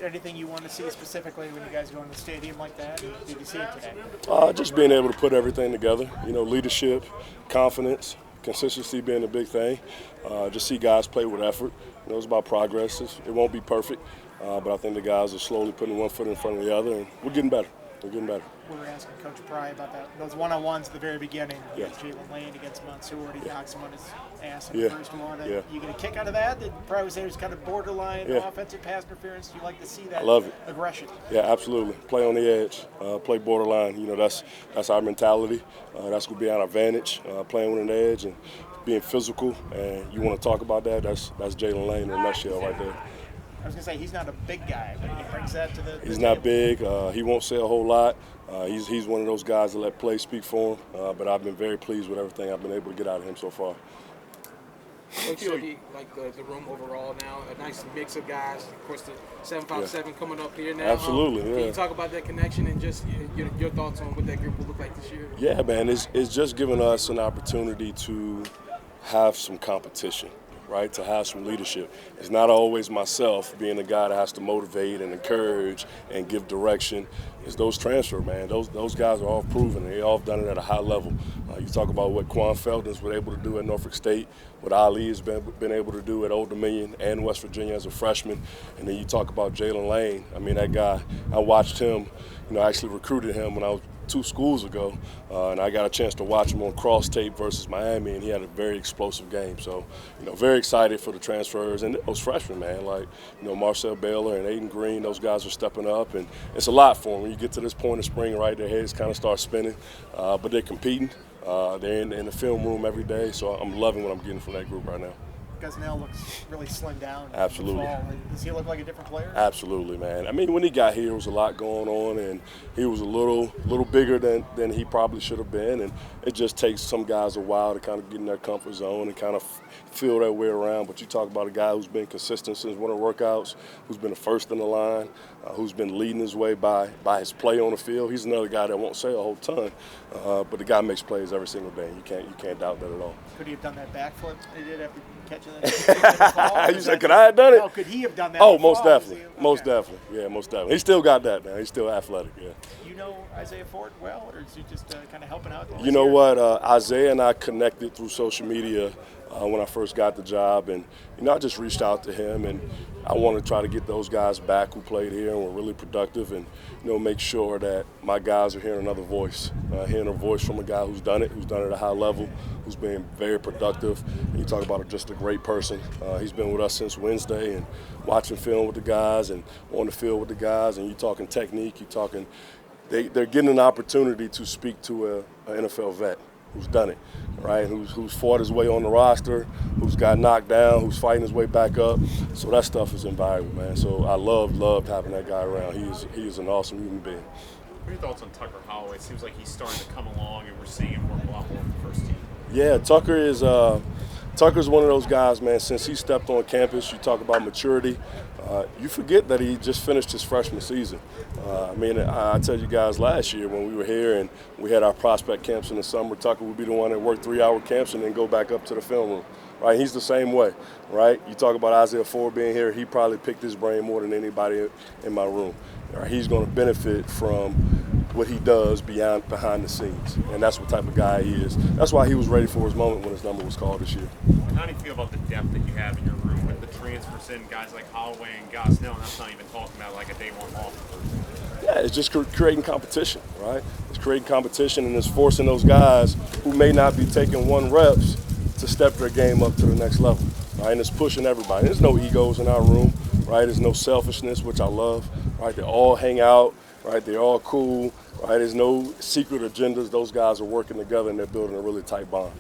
anything you want to see specifically when you guys go in the stadium like that? Did you see it today? Just being able to put everything together. Leadership, confidence, consistency being a big thing. Just see guys play with effort. It's about progress. It won't be perfect, but I think the guys are slowly putting one foot in front of the other, and we're getting better. We're getting better. We were asking Coach Pry about those one-on-ones at the very beginning against Jalen Lane, against Mansour. He knocks him on his ass in the first one. You get a kick out of that? Did Pry was there was kind of borderline offensive pass interference? Do you like to see that? I love it. Aggression? Yeah, absolutely. Play on the edge, play borderline. That's our mentality. That's going to be our advantage, playing with an edge and being physical. And you want to talk about that? That's Jalen Lane in a nutshell right there. I was going to say, he's not a big guy, but he brings that to the He's not big. He won't say a whole lot. He's one of those guys that let play speak for him. But I've been very pleased with everything I've been able to get out of him so far. Coach, so you like the room overall now? A nice mix of guys. Of course, the 757 coming up here now. Absolutely, Can you talk about that connection and just your thoughts on what that group will look like this year? Yeah, man. It's just giving us an opportunity to have some competition. Right, to have some leadership. It's not always myself being the guy that has to motivate and encourage and give direction. It's those transfer, man. Those guys are all proven. They all done it at a high level. You talk about what Quan Felton's was able to do at Norfolk State, what Ali has been able to do at Old Dominion and West Virginia as a freshman, and then you talk about Jalen Lane. I mean, that guy, I watched him, I actually recruited him when I was 2 schools ago, and I got a chance to watch him on cross tape versus Miami, and he had a very explosive game. So, very excited for the transfers and those freshmen, man. Like, Marcel Baylor and Aiden Green, those guys are stepping up, and it's a lot for them. When you get to this point in spring, right, their heads kind of start spinning, but they're competing. They're in the film room every day, so I'm loving what I'm getting from that group right now. Guzznell looks really slimmed down. Absolutely. Does he look like a different player? Absolutely, man. I mean, when he got here, there was a lot going on, and he was a little bigger than he probably should have been. And it just takes some guys a while to kind of get in their comfort zone and kind of feel their way around. But you talk about a guy who's been consistent since winter workouts, who's been the first in the line, who's been leading his way by his play on the field. He's another guy that won't say a whole ton, but the guy makes plays every single day. You can't doubt that at all. Could he have done that backflip he did after catching that? You said, could I have done it? No, could he have done that? Oh, most definitely. Most definitely. Yeah, most definitely. He still got that now. He's still athletic, yeah. You know Isaiah Ford well, or is he just kind of helping out? You know what? Isaiah and I connected through social media when I first got the job, and I just reached out to him, and I want to try to get those guys back who played here and were really productive, and make sure that my guys are hearing another voice, hearing a voice from a guy who's done it at a high level, who's been very productive. And you talk about just a great person. He's been with us since Wednesday, and watching film with the guys and on the field with the guys, and you talking technique, you talking. They're getting an opportunity to speak to an NFL vet who's done it, right? Who's fought his way on the roster, who's got knocked down, who's fighting his way back up. So that stuff is invaluable, man. So I loved having that guy around. He is an awesome human being. What are your thoughts on Tucker Holloway? It seems like he's starting to come along, and we're seeing him work a lot more with the first team. Yeah, Tucker's one of those guys, man. Since he stepped on campus, you talk about maturity. You forget that he just finished his freshman season. I tell you guys, last year when we were here and we had our prospect camps in the summer, Tucker would be the one that worked 3-hour camps and then go back up to the film room. Right, he's the same way, right? You talk about Isaiah Ford being here, he probably picked his brain more than anybody in my room. Right, he's going to benefit from what he does behind the scenes, and that's what type of guy he is. That's why he was ready for his moment when his number was called this year. How do you feel about the depth that you have in your room with the transfers in, guys like Holloway and Gosnell, and that's not even talking about like a day one offer? Yeah, it's just creating competition, right? It's creating competition, and it's forcing those guys who may not be taking one reps to step their game up to the next level, right? And it's pushing everybody. There's no egos in our room, right? There's no selfishness, which I love, right? They all hang out, right? They're all cool, right? There's no secret agendas. Those guys are working together, and they're building a really tight bond.